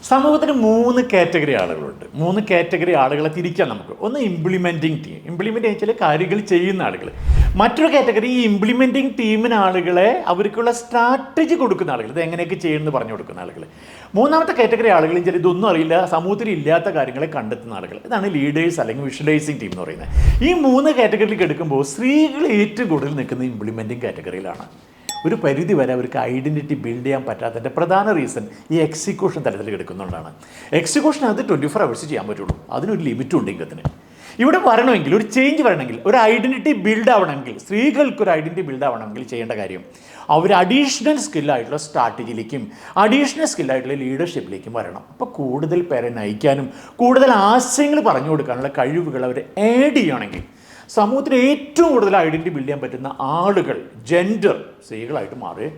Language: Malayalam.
സമൂഹത്തിന് 3 കാറ്റഗറി ആളുകളുണ്ട്. 3 കാറ്റഗറി ആളുകളെ തിരിക്കാം നമുക്ക്. ഒന്ന് ഇംപ്ലിമെൻറ്റിംഗ് ടീം. ഇംപ്ലിമെൻ്റ് വെച്ചാൽ കാര്യങ്ങൾ ചെയ്യുന്ന ആളുകൾ. മറ്റൊരു കാറ്റഗറി ഈ ഇംപ്ലിമെൻറ്റിംഗ് ടീമിന് ആളുകളെ അവർക്കുള്ള സ്ട്രാറ്റജി കൊടുക്കുന്ന ആളുകൾ, ഇത് എങ്ങനെയൊക്കെ ചെയ്യണമെന്ന് പറഞ്ഞു കൊടുക്കുന്ന ആളുകൾ. മൂന്നാമത്തെ കാറ്റഗറി ആളുകൾ വെച്ചാൽ ഇതൊന്നും അറിയില്ല, സമൂഹത്തിൽ ഇല്ലാത്ത കാര്യങ്ങളെ കണ്ടെത്തുന്ന ആളുകൾ. ഇതാണ് ലീഡേഴ്സ് അല്ലെങ്കിൽ വിഷ്വലൈസിങ് ടീം എന്ന് പറയുന്നത്. ഈ 3 കാറ്റഗറിയിലേക്ക് എടുക്കുമ്പോൾ സ്ത്രീകൾ ഏറ്റവും കൂടുതൽ നിൽക്കുന്ന ഇംപ്ലിമെൻറ്റിംഗ് കാറ്റഗറിയിലാണ്. ഒരു പരിധി വരെ അവർക്ക് ഐഡൻറ്റിറ്റി ബിൽഡ് ചെയ്യാൻ പറ്റാത്തതിൻ്റെ പ്രധാന റീസൺ ഈ എക്സിക്യൂഷൻ തലത്തിൽ എടുക്കുന്നതുകൊണ്ടാണ്. എക്സിക്യൂഷൻ അത് 24 hours ചെയ്യാൻ പറ്റുള്ളൂ, അതിനൊരു ലിമിറ്റും ഉണ്ട് ഇംഗത്തിന്. ഇവിടെ വരണമെങ്കിൽ, ഒരു ചേഞ്ച് വരണമെങ്കിൽ, ഒരു ഐഡൻറ്റിറ്റി ബിൽഡ് ആവണമെങ്കിൽ, സ്ത്രീകൾക്കൊരു ഐഡൻറ്റിറ്റി ബിൽഡ് ആവണമെങ്കിൽ ചെയ്യേണ്ട കാര്യം അവർ അഡീഷണൽ സ്കില്ലായിട്ടുള്ള സ്ട്രാറ്റജിയിലേക്കും അഡീഷണൽ സ്കില്ലായിട്ടുള്ള ലീഡർഷിപ്പിലേക്കും വരണം. അപ്പോൾ കൂടുതൽ പേരെ നയിക്കാനും കൂടുതൽ ആശയങ്ങൾ പറഞ്ഞു കൊടുക്കാനുള്ള കഴിവുകൾ അവർ ആഡ് ചെയ്യുകയാണെങ്കിൽ സമൂഹത്തിന് ഏറ്റവും കൂടുതൽ ഐഡൻറ്റിറ്റി ബിൽഡ് ചെയ്യാൻ പറ്റുന്ന ആളുകൾ ജെൻഡർ സ്ത്രീകളായിട്ട് മാറുകയും